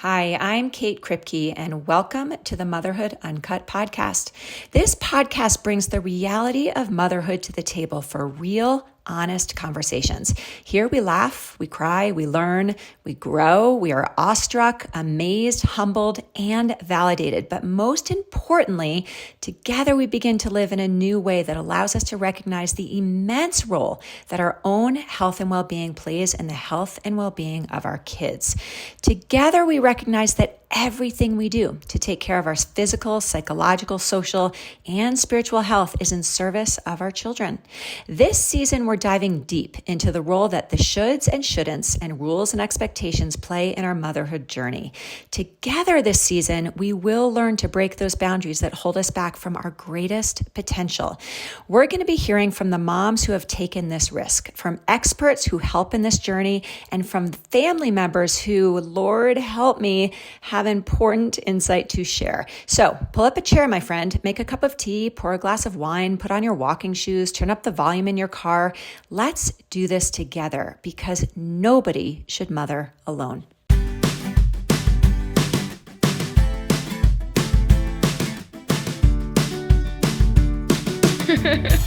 Hi, I'm Kate Kripke, and welcome to the Motherhood Uncut podcast. This podcast brings the reality of motherhood to the table for real, honest conversations. Here we laugh, we cry, we learn, we grow, we are awestruck, amazed, humbled, and validated. But most importantly, together we begin to live in a new way that allows us to recognize the immense role that our own health and well-being plays in the health and well-being of our kids. Together we recognize that everything we do to take care of our physical, psychological, social, and spiritual health is in service of our children. This season, we're diving deep into the role that the shoulds and shouldn'ts and rules and expectations play in our motherhood journey. Together this season, we will learn to break those boundaries that hold us back from our greatest potential. We're going to be hearing from the moms who have taken this risk, from experts who help in this journey, and from family members who, Lord help me, have important insight to share. So pull up a chair, my friend, make a cup of tea, pour a glass of wine, put on your walking shoes, turn up the volume in your car. Let's do this together because nobody should mother alone.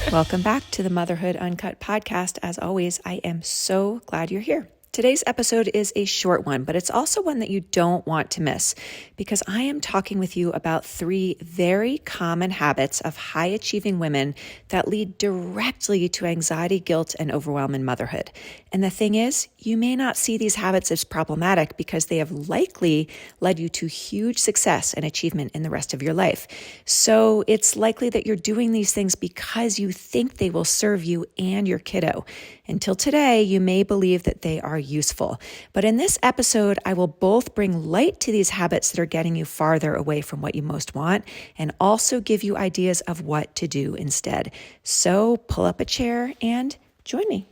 Welcome back to the Motherhood Uncut podcast. As always, I am so glad you're here. Today's episode is a short one, but it's also one that you don't want to miss because I am talking with you about 3 very common habits of high-achieving women that lead directly to anxiety, guilt, and overwhelm in motherhood. And the thing is, you may not see these habits as problematic because they have likely led you to huge success and achievement in the rest of your life. So it's likely that you're doing these things because you think they will serve you and your kiddo. Until today, you may believe that they are useful. But in this episode, I will both bring light to these habits that are getting you farther away from what you most want and also give you ideas of what to do instead. So pull up a chair and join me.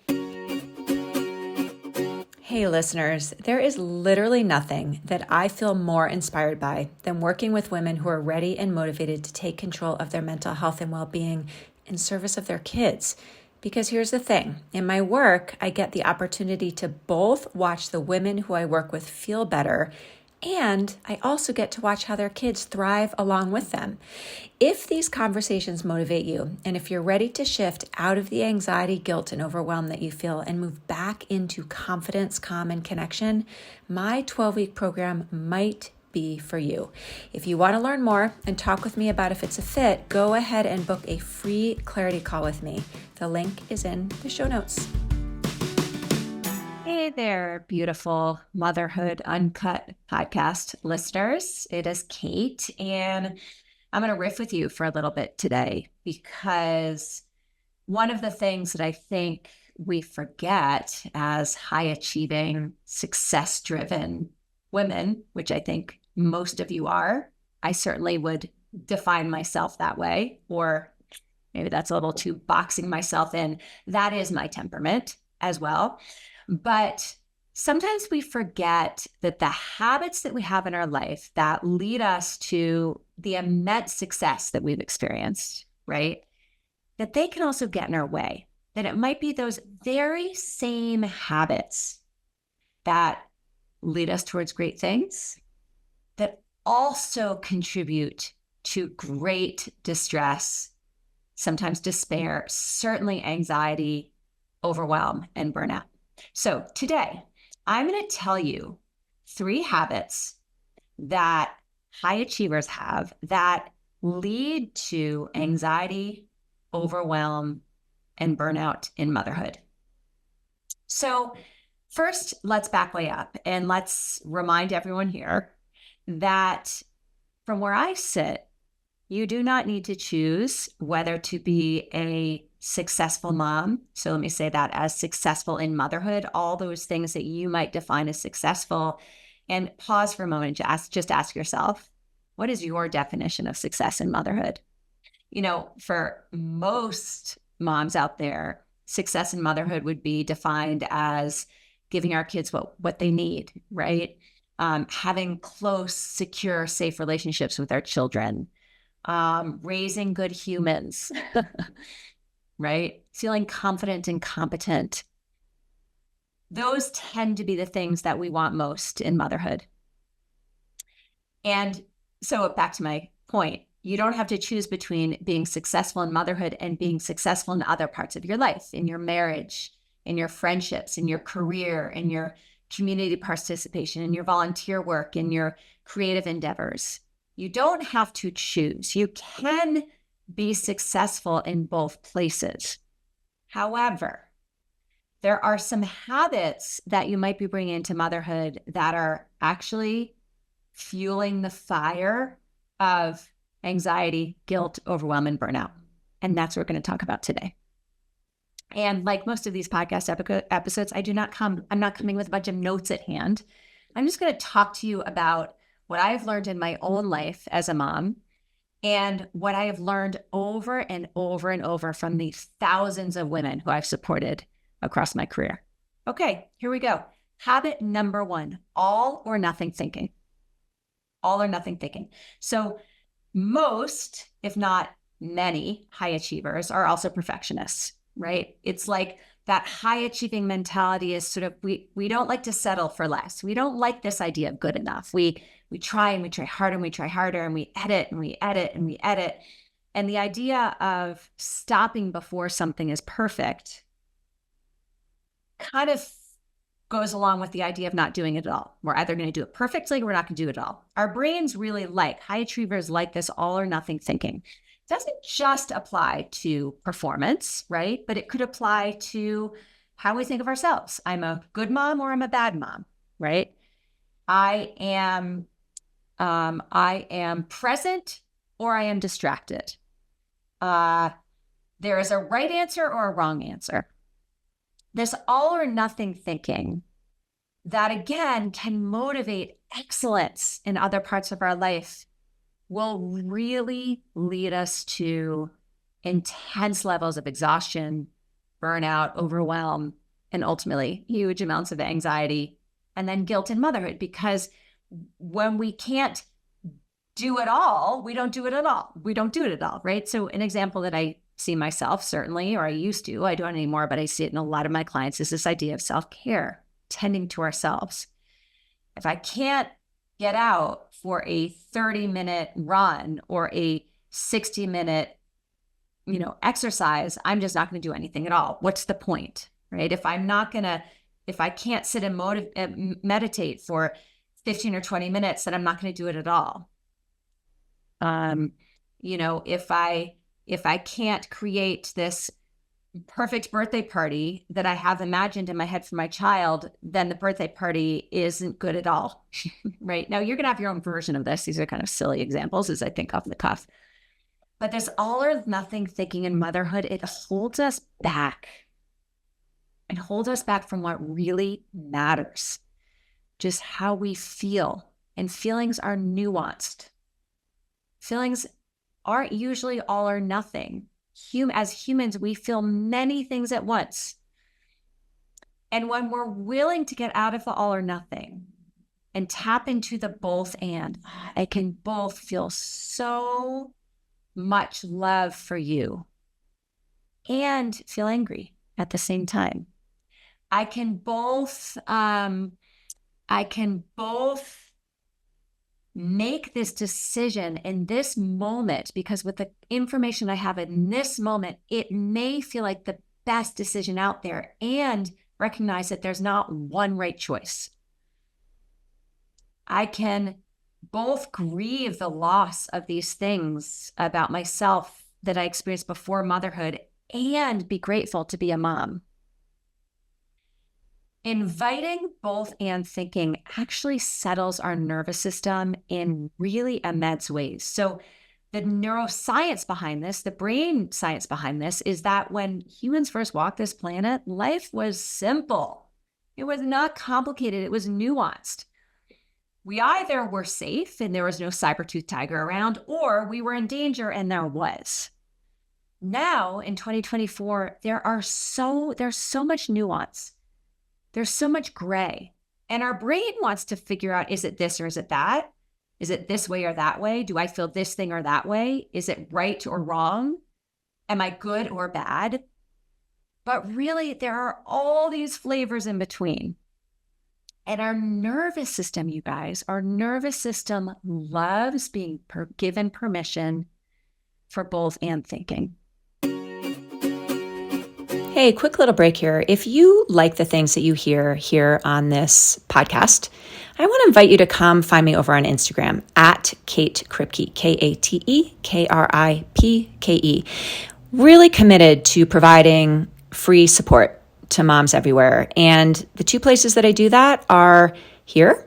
Hey listeners, there is literally nothing that I feel more inspired by than working with women who are ready and motivated to take control of their mental health and well-being in service of their kids. Because here's the thing, in my work, I get the opportunity to both watch the women who I work with feel better, and I also get to watch how their kids thrive along with them. If these conversations motivate you, and if you're ready to shift out of the anxiety, guilt, and overwhelm that you feel and move back into confidence, calm, and connection, my 12-week program might be for you. If you want to learn more and talk with me about if it's a fit, go ahead and book a free clarity call with me. The link is in the show notes. Hey there, beautiful Motherhood Uncut podcast listeners. It is Kate, and I'm going to riff with you for a little bit today because one of the things that I think we forget as high-achieving, success-driven women, which I think most of you are, I certainly would define myself that way, or maybe that's a little too boxing myself in. That is my temperament as well. But sometimes we forget that the habits that we have in our life that lead us to the immense success that we've experienced, right? That they can also get in our way. That it might be those very same habits that lead us towards great things that also contribute to great distress, sometimes despair, certainly anxiety, overwhelm, and burnout. So today, I'm going to tell you 3 habits that high achievers have that lead to anxiety, overwhelm, and burnout in motherhood. So first, let's back way up and let's remind everyone here that from where I sit, you do not need to choose whether to be a successful mom. So let me say that as successful in motherhood, all those things that you might define as successful. And pause for a moment and just ask yourself, what is your definition of success in motherhood? You know, for most moms out there, success in motherhood would be defined as giving our kids what they need, right? Having close, secure, safe relationships with our children, raising good humans, right? Feeling confident and competent. Those tend to be the things that we want most in motherhood. And so back to my point, you don't have to choose between being successful in motherhood and being successful in other parts of your life, in your marriage, in your friendships, in your career, in your community participation, in your volunteer work, in your creative endeavors. You don't have to choose. You can be successful in both places. However, there are some habits that you might be bringing into motherhood that are actually fueling the fire of anxiety, guilt, overwhelm, and burnout. And that's what we're going to talk about today. And like most of these podcast episodes, I'm not coming with a bunch of notes at hand. I'm just going to talk to you about what I've learned in my own life as a mom and what I have learned over and over and over from the thousands of women who I've supported across my career. Okay, here we go. Habit number 1, all or nothing thinking. All or nothing thinking. So most, if not many, high achievers are also perfectionists, right? It's like that high achieving mentality is sort of, we don't like to settle for less. We don't like this idea of good enough. We try and we try harder and we try harder and we edit and we edit and we edit. And the idea of stopping before something is perfect kind of goes along with the idea of not doing it at all. We're either going to do it perfectly or we're not going to do it at all. Our brains really high achievers like this all or nothing thinking. It doesn't just apply to performance, right? But it could apply to how we think of ourselves. I'm a good mom or I'm a bad mom, right? I am present or I am distracted. There is a right answer or a wrong answer. This all or nothing thinking that, again, can motivate excellence in other parts of our life will really lead us to intense levels of exhaustion, burnout, overwhelm, and ultimately huge amounts of anxiety and then guilt in motherhood. Because when we can't do it all, we don't do it at all. We don't do it at all, right? So an example that I see myself, certainly, or I used to, I don't anymore, but I see it in a lot of my clients, is this idea of self-care, tending to ourselves. If I can't get out for a 30-minute run or a 60-minute, exercise, I'm just not going to do anything at all. What's the point, right? If I can't sit and meditate for 15 or 20 minutes, then I'm not going to do it at all. If I can't create this perfect birthday party that I have imagined in my head for my child, then the birthday party isn't good at all, right? Now, you're going to have your own version of this. These are kind of silly examples as I think off the cuff. But this all or nothing thinking in motherhood, it holds us back. It holds us back from what really matters, just how we feel. And feelings are nuanced. Feelings aren't usually all or nothing. As humans, we feel many things at once. And when we're willing to get out of the all or nothing and tap into the both and, I can both feel so much love for you and feel angry at the same time. I can both make this decision in this moment, because with the information I have in this moment, it may feel like the best decision out there, and recognize that there's not one right choice. I can both grieve the loss of these things about myself that I experienced before motherhood and be grateful to be a mom. Inviting both and thinking actually settles our nervous system in really immense ways. So the neuroscience behind this, the brain science behind this, is that when humans first walked this planet, life was simple. It was not complicated. It was nuanced. We either were safe and there was no saber-toothed tiger around, or we were in danger and there was. Now in 2024, there's so much nuance. There's so much gray, and our brain wants to figure out, is it this or is it that? Is it this way or that way? Do I feel this thing or that way? Is it right or wrong? Am I good or bad? But really, there are all these flavors in between. And our nervous system, you guys, our nervous system loves being given permission for both and thinking. Hey, quick little break here. If you like the things that you hear here on this podcast, I want to invite you to come find me over on Instagram at Kate Kripke, KateKripke. Really committed to providing free support to moms everywhere. And the two places that I do that are here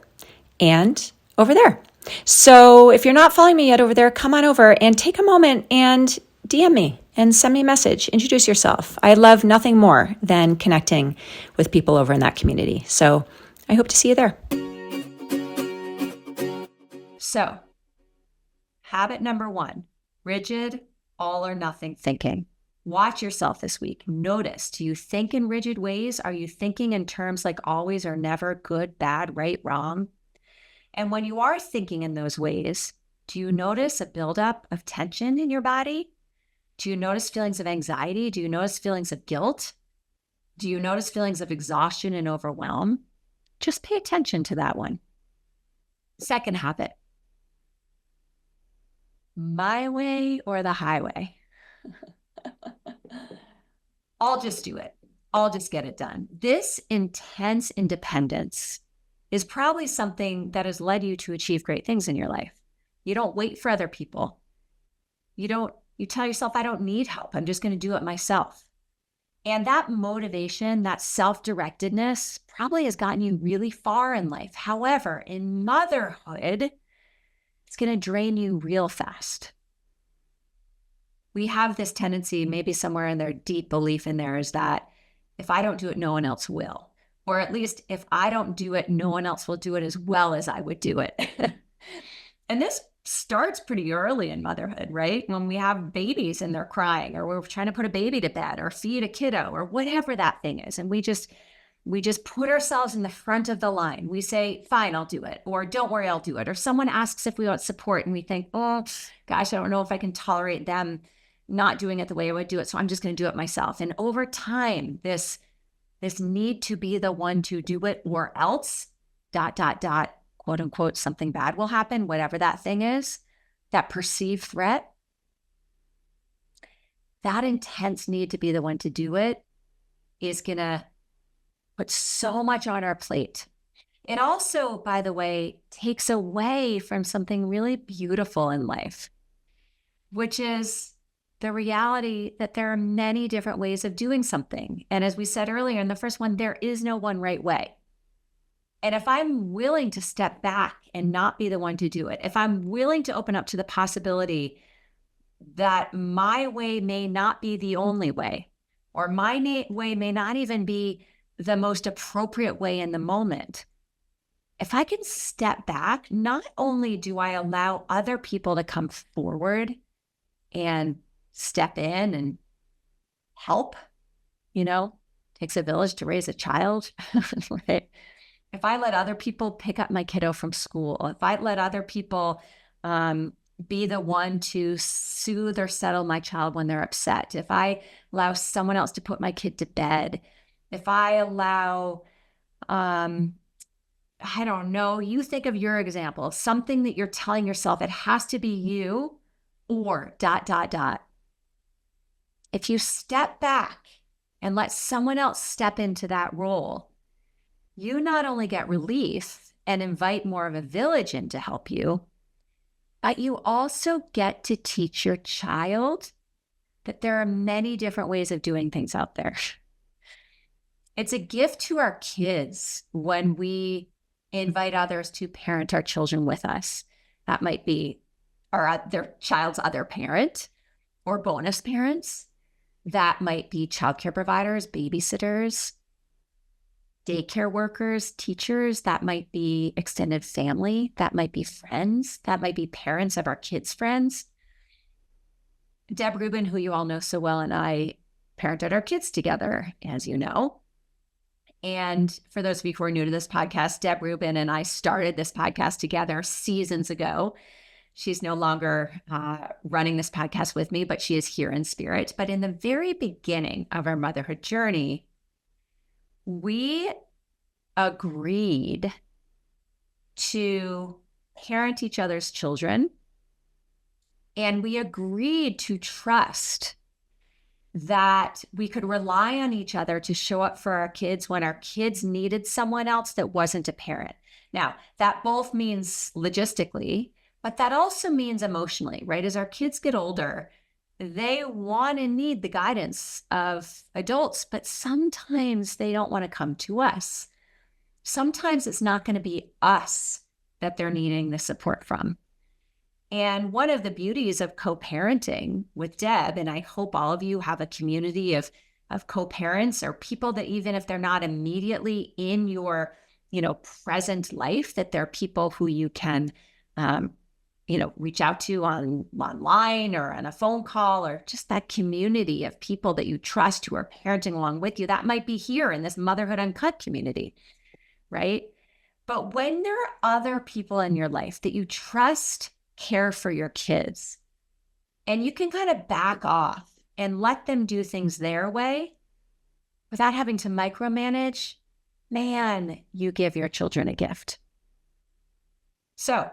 and over there. So if you're not following me yet over there, come on over and take a moment and DM me and send me a message. Introduce yourself. I love nothing more than connecting with people over in that community. So I hope to see you there. So, habit number 1, rigid, all or nothing thinking. Watch yourself this week. Notice, do you think in rigid ways? Are you thinking in terms like always or never, good, bad, right, wrong? And when you are thinking in those ways, do you notice a buildup of tension in your body? Do you notice feelings of anxiety? Do you notice feelings of guilt? Do you notice feelings of exhaustion and overwhelm? Just pay attention to that one. Second habit, my way or the highway. I'll just do it. I'll just get it done. This intense independence is probably something that has led you to achieve great things in your life. You don't wait for other people. You tell yourself, I don't need help. I'm just going to do it myself. And that motivation, that self-directedness probably has gotten you really far in life. However, in motherhood, it's going to drain you real fast. We have this tendency, maybe somewhere in their deep belief in there, is that if I don't do it, no one else will. Or at least if I don't do it, no one else will do it as well as I would do it. And this starts pretty early in motherhood, right? When we have babies and they're crying, or we're trying to put a baby to bed or feed a kiddo or whatever that thing is. And we just put ourselves in the front of the line. We say, fine, I'll do it. Or don't worry, I'll do it. Or someone asks if we want support and we think, oh gosh, I don't know if I can tolerate them not doing it the way I would do it. So I'm just going to do it myself. And over time, this need to be the one to do it or else, ... quote unquote, something bad will happen, whatever that thing is, that perceived threat, that intense need to be the one to do it is going to put so much on our plate. It also, by the way, takes away from something really beautiful in life, which is the reality that there are many different ways of doing something. And as we said earlier in the first one, there is no one right way. And if I'm willing to step back and not be the one to do it, if I'm willing to open up to the possibility that my way may not be the only way, or my way may not even be the most appropriate way in the moment, if I can step back, not only do I allow other people to come forward and step in and help, takes a village to raise a child, right? If I let other people pick up my kiddo from school, if I let other people be the one to soothe or settle my child when they're upset, if I allow someone else to put my kid to bed, if I allow, I don't know, you think of your example, something that you're telling yourself, it has to be you or ... If you step back and let someone else step into that role, you not only get relief and invite more of a village in to help you, but you also get to teach your child that there are many different ways of doing things out there. It's a gift to our kids when we invite others to parent our children with us. That might be their child's other parent or bonus parents. That might be childcare providers, babysitters, daycare workers, teachers. That might be extended family. That might be friends. That might be parents of our kids' friends. Deb Rubin, who you all know so well, and I parented our kids together, as you know. And for those of you who are new to this podcast, Deb Rubin and I started this podcast together seasons ago. She's no longer running this podcast with me, but she is here in spirit. But in the very beginning of our motherhood journey, we agreed to parent each other's children, and we agreed to trust that we could rely on each other to show up for our kids when our kids needed someone else that wasn't a parent. Now, that both means logistically, but that also means emotionally, right? As our kids get older, they want and need the guidance of adults, but sometimes they don't want to come to us. Sometimes it's not going to be us that they're needing the support from. And one of the beauties of co-parenting with Deb, and I hope all of you have a community of co-parents or people that even if they're not immediately in your, present life, that they're people who you can, reach out to online or on a phone call, or just that community of people that you trust who are parenting along with you. That might be here in this Motherhood Uncut community, right? But when there are other people in your life that you trust care for your kids, and you can kind of back off and let them do things their way without having to micromanage, man, you give your children a gift. So,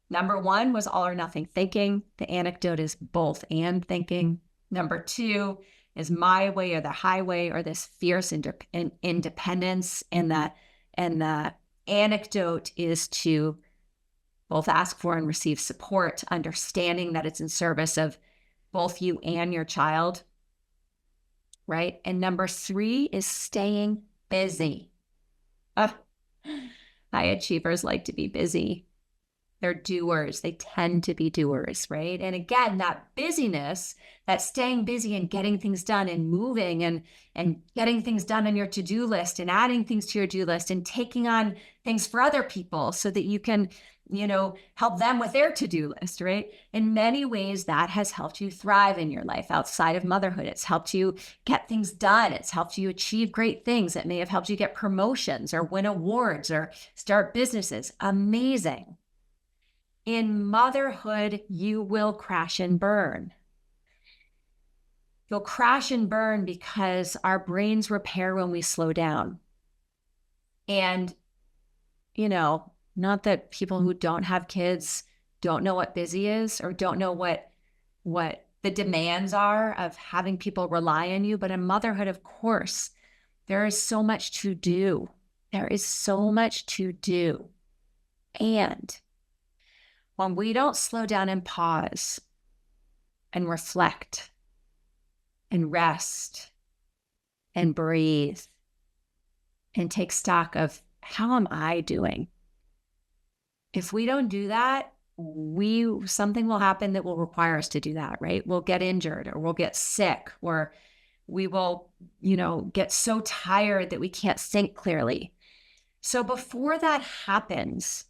number one was all or nothing thinking. The anecdote is both and thinking. Number two is my way or the highway, or this fierce independence. And the anecdote is to both ask for and receive support, understanding that it's in service of both you and your child, right? And number three is staying busy. High achievers like to be busy. They're doers. They tend to be doers, right? And again, that busyness, that staying busy and getting things done and moving and getting things done on your to-do list and adding things to your do list and taking on things for other people so that you can, help them with their to-do list, right? In many ways, that has helped you thrive in your life outside of motherhood. It's helped you get things done. It's helped you achieve great things. It may have helped you get promotions or win awards or start businesses. Amazing. In motherhood, you will crash and burn. You'll crash and burn because our brains repair when we slow down. And, not that people who don't have kids don't know what busy is or don't know what the demands are of having people rely on you. But in motherhood, of course, there is so much to do. There is so much to do. And when we don't slow down and pause and reflect and rest and breathe and take stock of how am I doing? If we don't do that, something will happen that will require us to do that, right? We'll get injured or we'll get sick or we will, get so tired that we can't think clearly. So before that happens,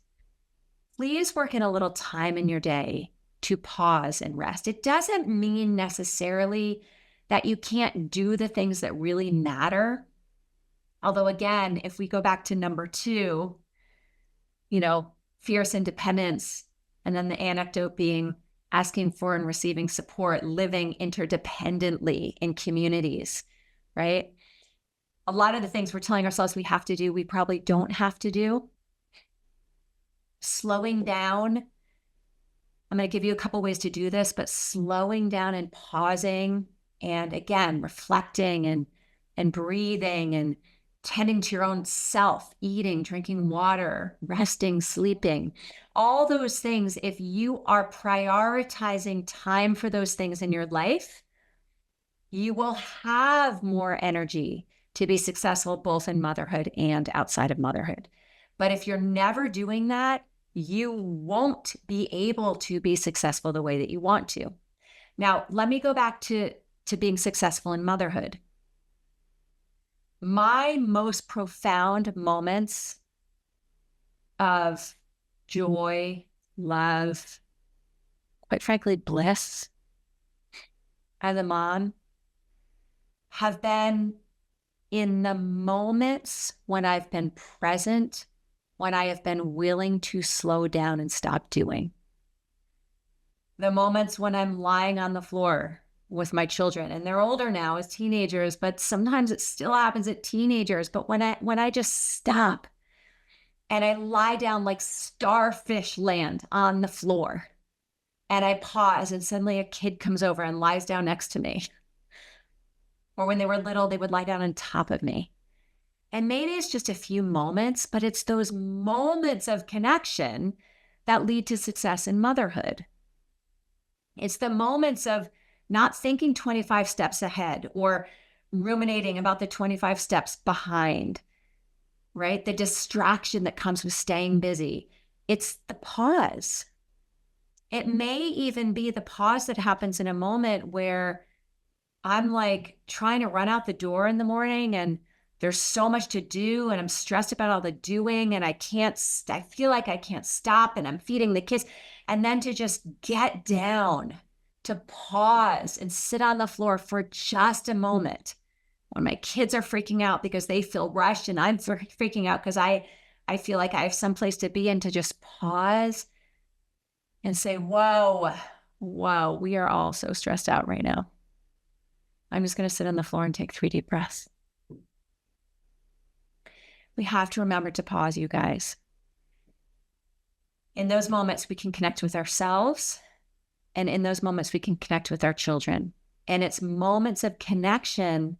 please work in a little time in your day to pause and rest. It doesn't mean necessarily that you can't do the things that really matter. Although again, if we go back to number two, fierce independence, and then the anecdote being asking for and receiving support, living interdependently in communities, right? A lot of the things we're telling ourselves we have to do, we probably don't have to do. Slowing down, I'm going to give you a couple ways to do this, but slowing down and pausing and again, reflecting and breathing and tending to your own self, eating, drinking water, resting, sleeping, all those things. If you are prioritizing time for those things in your life, you will have more energy to be successful both in motherhood and outside of motherhood. But if you're never doing that, you won't be able to be successful the way that you want to. Now, let me go back to being successful in motherhood. My most profound moments of joy, love, quite frankly, bliss as a mom have been in the moments when I've been present, when I have been willing to slow down and stop doing. The moments when I'm lying on the floor with my children, and they're older now as teenagers, but sometimes it still happens at teenagers. But when I just stop and I lie down like starfish land on the floor and I pause and suddenly a kid comes over and lies down next to me. Or when they were little, they would lie down on top of me. And maybe it's just a few moments, but it's those moments of connection that lead to success in motherhood. It's the moments of not thinking 25 steps ahead or ruminating about the 25 steps behind, right? The distraction that comes with staying busy. It's the pause. It may even be the pause that happens in a moment where I'm like trying to run out the door in the morning and there's so much to do and I'm stressed about all the doing and I feel like I can't stop and I'm feeding the kids. And then to just get down, to pause and sit on the floor for just a moment when my kids are freaking out because they feel rushed and I'm freaking out because I feel like I have someplace to be, and to just pause and say, whoa, we are all so stressed out right now. I'm just going to sit on the floor and take 3 deep breaths. We have to remember to pause, you guys. In those moments, we can connect with ourselves, and in those moments, we can connect with our children. And it's moments of connection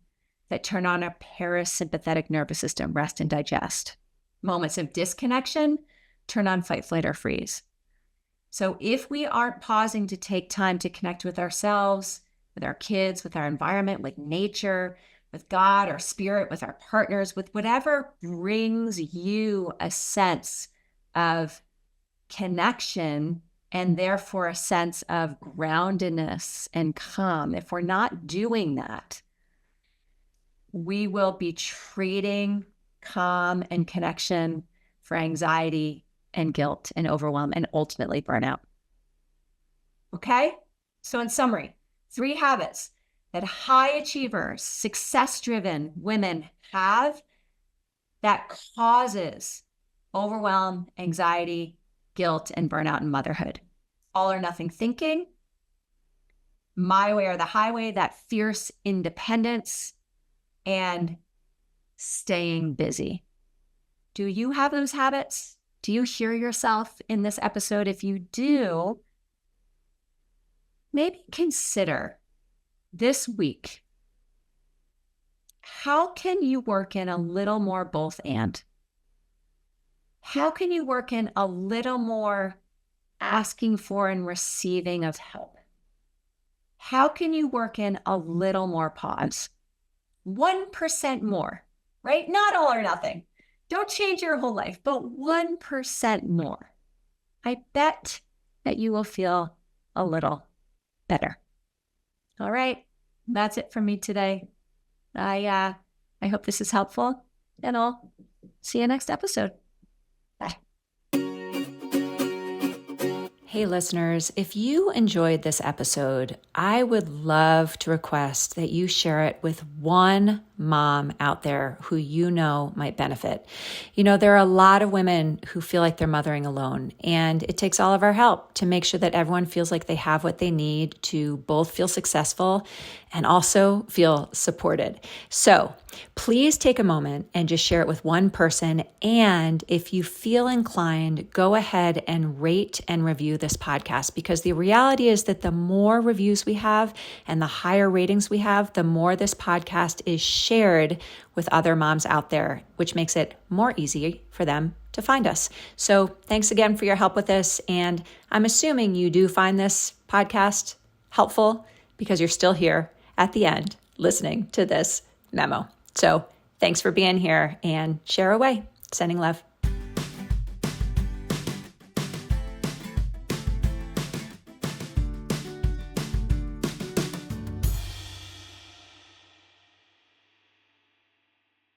that turn on our parasympathetic nervous system, rest and digest. Moments of disconnection turn on fight, flight, or freeze. So if we aren't pausing to take time to connect with ourselves, with our kids, with our environment, with nature, with God, our spirit, with our partners, with whatever brings you a sense of connection and therefore a sense of groundedness and calm. If we're not doing that, we will be trading calm and connection for anxiety and guilt and overwhelm and ultimately burnout. Okay? So in summary, 3 habits that high achievers, success-driven women have that causes overwhelm, anxiety, guilt, and burnout in motherhood. All or nothing thinking, my way or the highway, that fierce independence, and staying busy. Do you have those habits? Do you hear yourself in this episode? If you do, maybe consider this week, how can you work in a little more both and? How can you work in a little more asking for and receiving of help? How can you work in a little more pause? 1% more, right? Not all or nothing. Don't change your whole life, but 1% more. I bet that you will feel a little better. All right, that's it from me today. I hope this is helpful, and I'll see you next episode. Bye. Hey, listeners, if you enjoyed this episode, I would love to request that you share it with one mom out there who you know might benefit. You know, there are a lot of women who feel like they're mothering alone, and it takes all of our help to make sure that everyone feels like they have what they need to both feel successful and also feel supported. So please take a moment and just share it with one person. And if you feel inclined, go ahead and rate and review this podcast, because the reality is that the more reviews we have and the higher ratings we have, the more this podcast is shared with other moms out there, which makes it more easy for them to find us. So thanks again for your help with this. And I'm assuming you do find this podcast helpful because you're still here at the end listening to this memo. So thanks for being here, and share away. Sending love.